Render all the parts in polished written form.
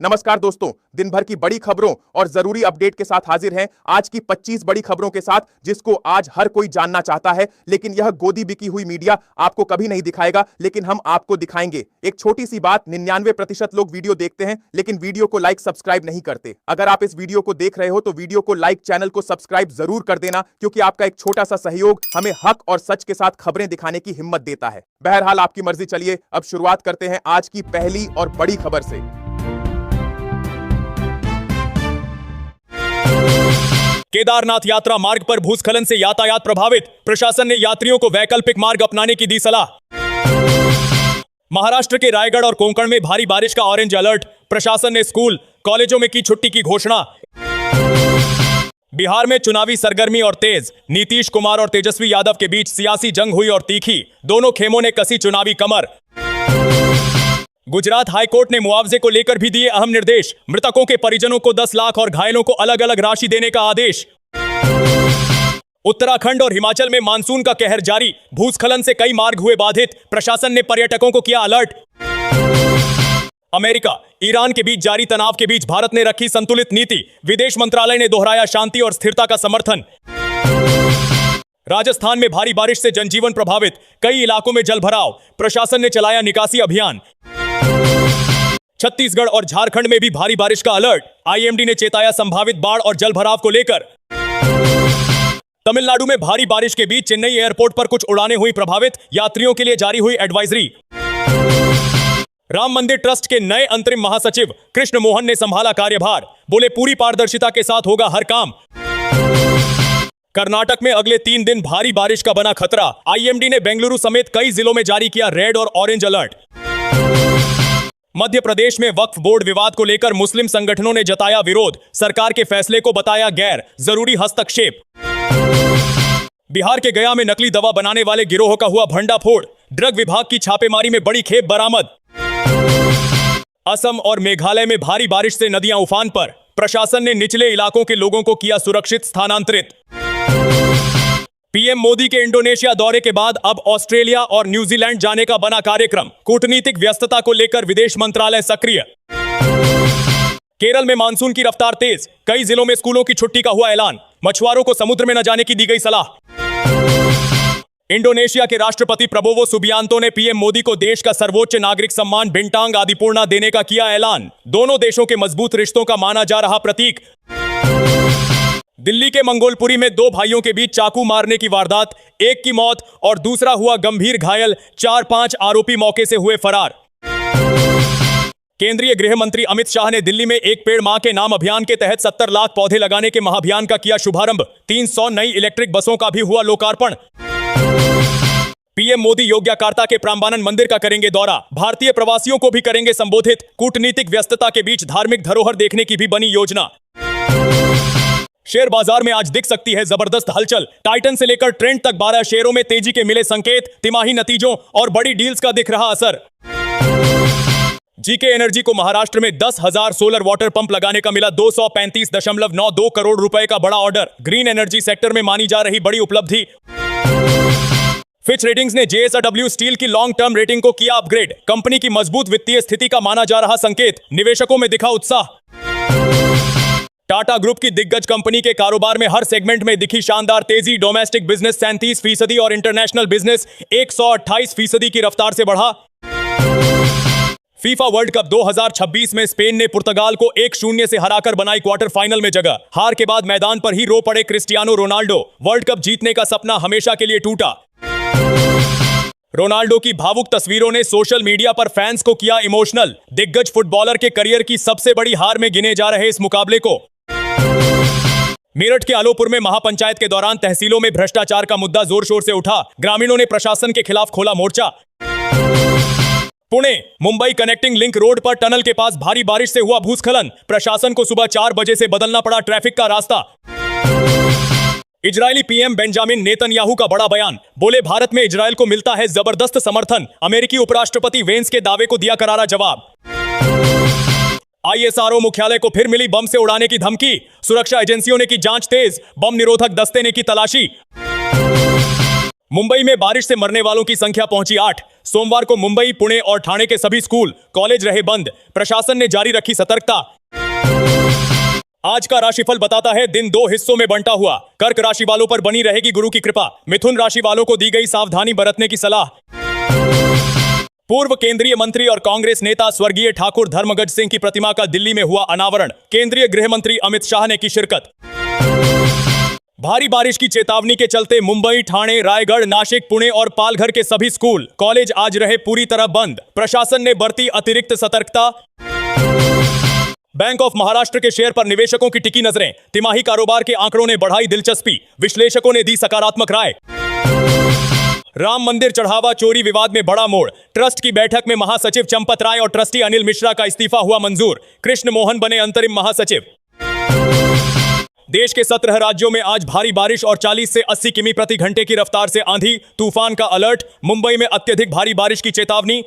नमस्कार दोस्तों, दिन भर की बड़ी खबरों और जरूरी अपडेट के साथ हाजिर हैं आज की 25 बड़ी खबरों के साथ, जिसको आज हर कोई जानना चाहता है, लेकिन यह गोदी बिकी हुई मीडिया आपको कभी नहीं दिखाएगा, लेकिन हम आपको दिखाएंगे। एक छोटी सी बात, 99% लोग वीडियो देखते हैं लेकिन वीडियो को लाइक सब्सक्राइब नहीं करते। अगर आप इस वीडियो को देख रहे हो तो वीडियो को लाइक, चैनल को सब्सक्राइब जरूर कर देना, क्योंकि आपका एक छोटा सा सहयोग हमें हक और सच के साथ खबरें दिखाने की हिम्मत देता है। बहरहाल आपकी मर्जी। चलिए अब शुरुआत करते हैं आज की पहली और बड़ी खबर से। केदारनाथ यात्रा मार्ग पर भूस्खलन से यातायात प्रभावित, प्रशासन ने यात्रियों को वैकल्पिक मार्ग अपनाने की दी सलाह। महाराष्ट्र के रायगढ़ और कोंकण में भारी बारिश का ऑरेंज अलर्ट, प्रशासन ने स्कूल कॉलेजों में की छुट्टी की घोषणा। बिहार में चुनावी सरगर्मी और तेज, नीतीश कुमार और तेजस्वी यादव के बीच सियासी जंग हुई और तीखी, दोनों खेमों ने कसी चुनावी कमर। गुजरात हाईकोर्ट ने मुआवजे को लेकर भी दिए अहम निर्देश, मृतकों के परिजनों को 10 लाख और घायलों को अलग अलग राशि देने का आदेश। उत्तराखंड और हिमाचल में मानसून का कहर जारी, भूस्खलन से कई मार्ग हुए बाधित, प्रशासन ने पर्यटकों को किया अलर्ट। अमेरिका ईरान के बीच जारी तनाव के बीच भारत ने रखी संतुलित नीति, विदेश मंत्रालय ने दोहराया शांति और स्थिरता का समर्थन। राजस्थान में भारी बारिश से जनजीवन प्रभावित, कई इलाकों में जलभराव, प्रशासन ने चलाया निकासी अभियान। छत्तीसगढ़ और झारखंड में भी भारी बारिश का अलर्ट, आईएमडी ने चेताया संभावित बाढ़ और जलभराव को लेकर। तमिलनाडु में भारी बारिश के बीच चेन्नई एयरपोर्ट पर कुछ उड़ानें हुई प्रभावित, यात्रियों के लिए जारी हुई एडवाइजरी। राम मंदिर ट्रस्ट के नए अंतरिम महासचिव कृष्ण मोहन ने संभाला कार्यभार, बोले पूरी पारदर्शिता के साथ होगा हर काम। कर्नाटक में अगले 3 दिन भारी बारिश का बना खतरा, आईएमडी ने बेंगलुरु समेत कई जिलों में जारी किया रेड और ऑरेंज अलर्ट। मध्य प्रदेश में वक्फ बोर्ड विवाद को लेकर मुस्लिम संगठनों ने जताया विरोध, सरकार के फैसले को बताया गैर जरूरी हस्तक्षेप। बिहार के गया में नकली दवा बनाने वाले गिरोह का हुआ भंडाफोड़, ड्रग विभाग की छापेमारी में बड़ी खेप बरामद। असम और मेघालय में भारी बारिश से नदियां उफान पर, प्रशासन ने निचले इलाकों के लोगों को किया सुरक्षित स्थानांतरित। पीएम मोदी के इंडोनेशिया दौरे के बाद अब ऑस्ट्रेलिया और न्यूजीलैंड जाने का बना कार्यक्रम, कूटनीतिक व्यस्तता को लेकर विदेश मंत्रालय सक्रिय। केरल में मानसून की रफ्तार तेज, कई जिलों में स्कूलों की छुट्टी का हुआ ऐलान, मछुआरों को समुद्र में न जाने की दी गई सलाह। इंडोनेशिया के राष्ट्रपति प्रबोवो सुबियांतो ने पीएम मोदी को देश का सर्वोच्च नागरिक सम्मान बिंटांग आदिपूर्णा देने का किया ऐलान, दोनों देशों के मजबूत रिश्तों का माना जा रहा प्रतीक। दिल्ली के मंगोलपुरी में 2 भाइयों के बीच चाकू मारने की वारदात, एक की मौत और दूसरा हुआ गंभीर घायल, 4-5 आरोपी मौके से हुए फरार। केंद्रीय गृह मंत्री अमित शाह ने दिल्ली में एक पेड़ मां के नाम अभियान के तहत 70 लाख पौधे लगाने के महाअभियान का किया शुभारंभ, 300 नई इलेक्ट्रिक बसों का भी हुआ लोकार्पण। पीएम मोदी योग्यकार्ता के प्राम्बानन मंदिर का करेंगे दौरा, भारतीय प्रवासियों को भी करेंगे संबोधित, कूटनीतिक व्यस्तता के बीच धार्मिक धरोहर देखने की भी बनी योजना। शेयर बाजार में आज दिख सकती है जबरदस्त हलचल, टाइटन से लेकर ट्रेंड तक 12 शेयरों में तेजी के मिले संकेत, तिमाही नतीजों और बड़ी डील्स का दिख रहा असर। जीके एनर्जी को महाराष्ट्र में 10,000 सोलर वाटर पंप लगाने का मिला 235.92 करोड़ रुपए का बड़ा ऑर्डर, ग्रीन एनर्जी सेक्टर में मानी जा रही बड़ी उपलब्धि। फिच रेटिंग्स ने जेएसडब्ल्यू स्टील की लॉन्ग टर्म रेटिंग को किया अपग्रेड, कंपनी की मजबूत वित्तीय स्थिति का माना जा रहा संकेत, निवेशकों में दिखा उत्साह। टाटा ग्रुप की दिग्गज कंपनी के कारोबार में हर सेगमेंट में दिखी शानदार तेजी, डोमेस्टिक बिजनेस 37% और इंटरनेशनल बिजनेस 128% की रफ्तार से बढ़ा। फीफा वर्ल्ड कप 2026 में स्पेन ने पुर्तगाल को 1-0 से हराकर बनाई क्वार्टर फाइनल में जगह, हार के बाद मैदान पर ही रो पड़े क्रिस्टियानो रोनाल्डो, वर्ल्ड कप जीतने का सपना हमेशा के लिए टूटा। रोनाल्डो की भावुक तस्वीरों ने सोशल मीडिया पर फैंस को किया इमोशनल, दिग्गज फुटबॉलर के करियर की सबसे बड़ी हार में गिने जा रहे इस मुकाबले को। मेरठ के आलोपुर में महापंचायत के दौरान तहसीलों में भ्रष्टाचार का मुद्दा जोर शोर से उठा, ग्रामीणों ने प्रशासन के खिलाफ खोला मोर्चा। Pune Mumbai connecting link road पर टनल के पास भारी बारिश से हुआ भूस्खलन, प्रशासन को सुबह 4 बजे से बदलना पड़ा ट्रैफिक का रास्ता। इजरायली पीएम बेंजामिन नेतन्याहू का बड़ा बयान, बोले भारत में इजरायल को मिलता है जबरदस्त समर्थन, अमेरिकी उपराष्ट्रपति वेंस के दावे को दिया करारा जवाब। आईएसआरओ मुख्यालय को फिर मिली बम से उड़ाने की धमकी, सुरक्षा एजेंसियों ने की जांच तेज, बम निरोधक दस्ते ने की तलाशी। मुंबई में बारिश से मरने वालों की संख्या पहुंची 8। सोमवार को मुंबई, पुणे और ठाणे के सभी स्कूल, कॉलेज रहे बंद। प्रशासन ने जारी रखी सतर्कता। आज का राशिफल बताता है दिन 2 हिस्सों में बंटा हुआ। कर्क राशि वालों पर बनी रहेगी गुरु की कृपा। मिथुन राशि वालों को दी गई सावधानी बरतने की सलाह। पूर्व केंद्रीय मंत्री और कांग्रेस नेता स्वर्गीय ठाकुर धर्मगज सिंह की प्रतिमा का दिल्ली में हुआ अनावरण। केंद्रीय गृह मंत्री अमित शाह ने की शिरकत। भारी बारिश की चेतावनी के चलते मुंबई, ठाणे, रायगढ़, नासिक, पुणे और पालघर के सभी स्कूल, कॉलेज आज रहे पूरी तरह बंद। प्रशासन ने बरती अतिरिक्त सतर्कता। बैंक ऑफ महाराष्ट्र के शेयर पर निवेशकों की टिकी नजरें। तिमाही कारोबार के आंकड़ों ने बढ़ाई दिलचस्पी। विश्लेषकों ने दी सकारात्मक राय। राम मंदिर चढ़ावा चोरी विवाद में बड़ा मोड़। ट्रस्ट की बैठक में महासचिव चंपत राय और ट्रस्टी अनिल मिश्रा का इस्तीफा हुआ मंजूर। कृष्ण मोहन बने अंतरिम महासचिव। देश के 17 राज्यों में आज भारी बारिश और 40 से 80 किमी प्रति घंटे की रफ्तार से आंधी तूफान का अलर्ट। मुंबई में अत्यधिक भारी बारिश की चेतावनी।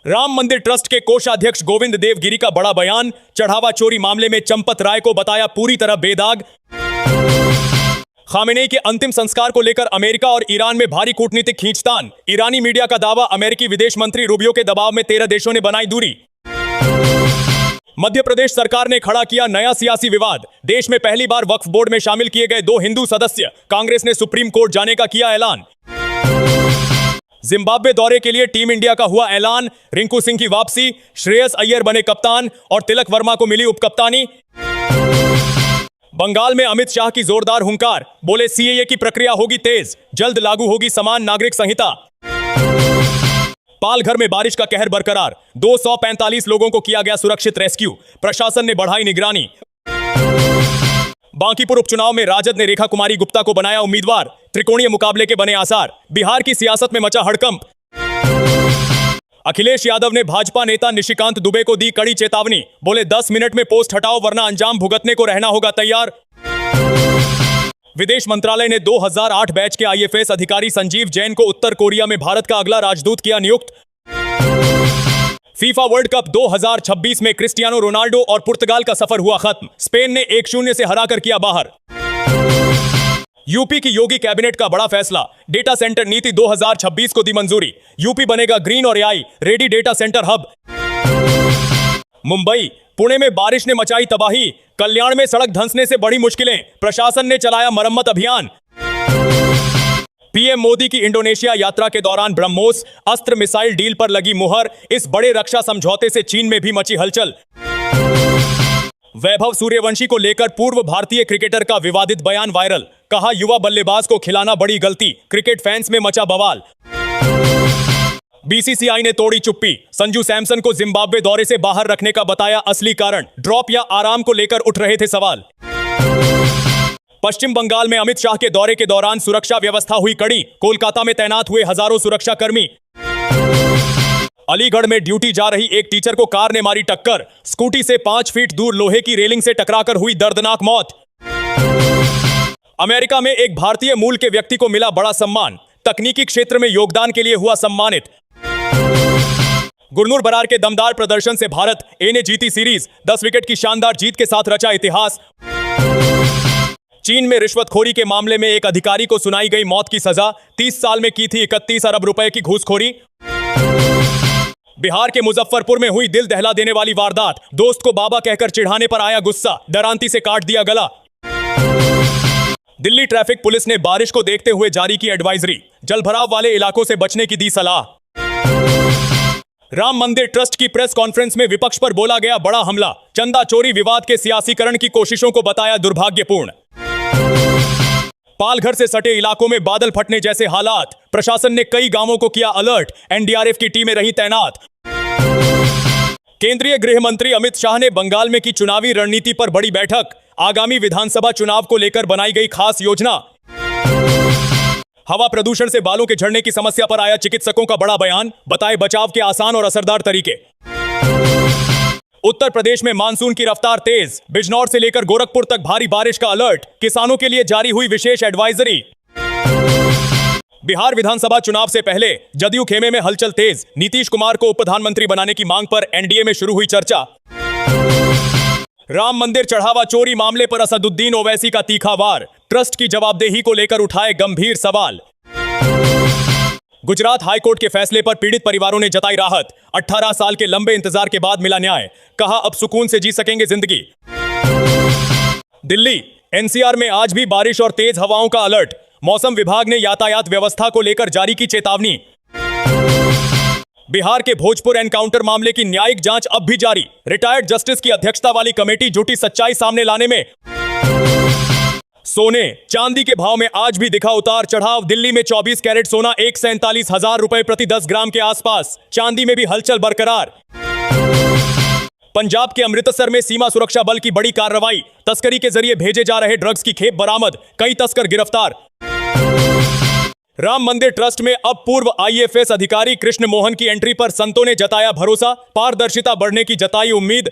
राम मंदिर ट्रस्ट के कोषाध्यक्ष गोविंद देव गिरी का बड़ा बयान। चढ़ावा चोरी मामले में चंपत राय को बताया पूरी तरह बेदाग। खामेनेई के अंतिम संस्कार को लेकर अमेरिका और ईरान में भारी कूटनीतिक खींचतान। ईरानी मीडिया का दावा, अमेरिकी विदेश मंत्री रूबियो के दबाव में 13 देशों ने बनाई दूरी। मध्य प्रदेश सरकार ने खड़ा किया नया सियासी विवाद। देश में पहली बार वक्फ बोर्ड में शामिल किए गए 2 हिंदू सदस्य। कांग्रेस ने सुप्रीम कोर्ट जाने का किया ऐलान। जिम्बाब्वे दौरे के लिए टीम इंडिया का हुआ ऐलान। रिंकू सिंह की वापसी, श्रेयस अय्यर बने कप्तान और तिलक वर्मा को मिली उपकप्तानी। बंगाल में अमित शाह की जोरदार हुंकार, बोले सीएए की प्रक्रिया होगी तेज, जल्द लागू होगी समान नागरिक संहिता। पालघर में बारिश का कहर बरकरार। 245 लोगों को किया गया सुरक्षित रेस्क्यू। प्रशासन ने बढ़ाई निगरानी। बांकीपुर उपचुनाव में राजद ने रेखा कुमारी गुप्ता को बनाया उम्मीदवार। त्रिकोणीय मुकाबले के बने आसार। बिहार की सियासत में मचा हड़कंप। अखिलेश यादव ने भाजपा नेता निशिकांत दुबे को दी कड़ी चेतावनी, बोले 10 मिनट में पोस्ट हटाओ वरना अंजाम भुगतने को रहना होगा तैयार। विदेश मंत्रालय ने 2008 बैच के आईएफएस अधिकारी संजीव जैन को उत्तर कोरिया में भारत का अगला राजदूत किया नियुक्त। फीफा वर्ल्ड कप 2026 में क्रिस्टियानो रोनाल्डो और पुर्तगाल का सफर हुआ खत्म। स्पेन ने 1-0 से हराकर किया बाहर। यूपी की योगी कैबिनेट का बड़ा फैसला, डेटा सेंटर नीति 2026 को दी मंजूरी। यूपी बनेगा ग्रीन और AI ready data centre hub. Mumbai, Pune में बारिश ने मचाई तबाही। कल्याण में सड़क धंसने से बड़ी मुश्किलें। प्रशासन ने चलाया मरम्मत अभियान। पीएम मोदी की इंडोनेशिया यात्रा के दौरान ब्रह्मोस अस्त्र मिसाइल डील पर लगी मुहर। इस बड़े रक्षा समझौते से चीन में भी मची हलचल। वैभव सूर्यवंशी को लेकर पूर्व भारतीय क्रिकेटर का विवादित बयान वायरल। कहा, युवा बल्लेबाज को खिलाना बड़ी गलती। क्रिकेट फैंस में मचा बवाल। बीसीसीआई ने तोड़ी चुप्पी। संजू सैमसन को जिम्बाब्वे दौरे से बाहर रखने का बताया असली कारण। ड्रॉप या आराम को लेकर उठ रहे थे सवाल। पश्चिम बंगाल में अमित शाह के दौरे के दौरान सुरक्षा व्यवस्था हुई कड़ी। कोलकाता में तैनात हुए हजारों सुरक्षा कर्मी। अलीगढ़ में ड्यूटी जा रही एक टीचर को कार ने मारी टक्कर। स्कूटी से 5 फीट दूर लोहे की रेलिंग से टकराकर हुई दर्दनाक मौत। अमेरिका में एक भारतीय मूल के व्यक्ति को मिला बड़ा सम्मान। तकनीकी क्षेत्र में योगदान के लिए हुआ सम्मानित। गुरनूर बरार के दमदार प्रदर्शन से भारत ए ने जीती सीरीज। 10 विकेट की शानदार जीत के साथ रचा इतिहास। चीन में रिश्वतखोरी के मामले में एक अधिकारी को सुनाई गई मौत की सजा। 30 साल में की थी 31 अरब रुपए की घूसखोरी। बिहार के मुजफ्फरपुर में हुई दिल दहला देने वाली वारदात। दोस्त को बाबा कहकर चिढ़ाने पर आया गुस्सा, डरांती से काट दिया गला। दिल्ली ट्रैफिक पुलिस ने बारिश को देखते हुए जारी की एडवाइजरी। जलभराव वाले इलाकों से बचने की दी सलाह। राम मंदिर ट्रस्ट की प्रेस कॉन्फ्रेंस में विपक्ष पर बोला गया बड़ा हमला। चंदा चोरी विवाद के सियासीकरण की कोशिशों को बताया दुर्भाग्यपूर्ण। पालघर से सटे इलाकों में बादल फटने जैसे हालात। प्रशासन ने कई गांवों को किया अलर्ट। एनडीआरएफ की टीमें रही तैनात। केंद्रीय गृह मंत्री अमित शाह ने बंगाल में की चुनावी रणनीति पर बड़ी बैठक। आगामी विधानसभा चुनाव को लेकर बनाई गई खास योजना। हवा प्रदूषण से बालों के झड़ने की समस्या पर आया चिकित्सकों का बड़ा बयान। बताए बचाव के आसान और असरदार तरीके। उत्तर प्रदेश में मानसून की रफ्तार तेज। बिजनौर से लेकर गोरखपुर तक भारी बारिश का अलर्ट। किसानों के लिए जारी हुई विशेष एडवाइजरी। बिहार विधानसभा चुनाव से पहले जदयू खेमे में हलचल तेज। नीतीश कुमार को उप प्रधानमंत्री बनाने की मांग पर एनडीए में शुरू हुई चर्चा। राम मंदिर चढ़ावा चोरी मामले पर असदुद्दीन ओवैसी का तीखा वार, ट्रस्ट की जवाबदेही को लेकर उठाए गंभीर सवाल। गुजरात हाईकोर्ट के फैसले पर पीड़ित परिवारों ने जताई राहत, 18 साल के लंबे इंतजार के बाद मिला न्याय, कहा अब सुकून से जी सकेंगे जिंदगी। दिल्ली एनसीआर में आज भी बारिश और तेज हवाओं का अलर्ट, मौसम विभाग ने यातायात व्यवस्था को लेकर जारी की चेतावनी। बिहार के भोजपुर एनकाउंटर मामले की न्यायिक जांच अब भी जारी, रिटायर्ड जस्टिस की अध्यक्षता वाली कमेटी जुटी सच्चाई सामने लाने में। सोने चांदी के भाव में आज भी दिखा उतार चढ़ाव, दिल्ली में 24 कैरेट सोना 1,47,000 रुपए प्रति 10 ग्राम के आसपास, चांदी में भी हलचल बरकरार। पंजाब के अमृतसर में सीमा सुरक्षा बल की बड़ी कार्रवाई, तस्करी के जरिए भेजे जा रहे ड्रग्स की खेप बरामद, कई तस्कर गिरफ्तार। राम मंदिर ट्रस्ट में अब पूर्व आईएफएस अधिकारी कृष्ण मोहन की एंट्री पर संतों ने जताया भरोसा, पारदर्शिता बढ़ने की जताई उम्मीद,